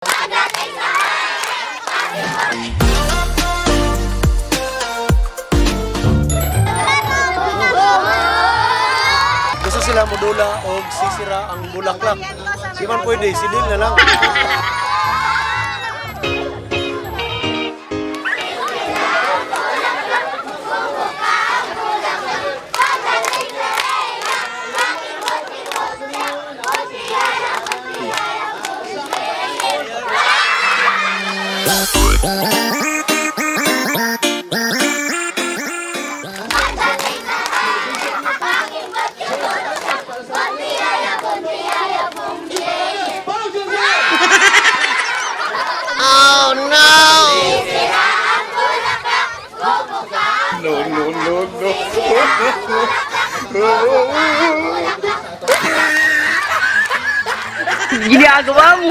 Gusto sila modula o sisira ang bulaklak. Di man pwede, sidil na lang. Oh no! Ginagawa mo.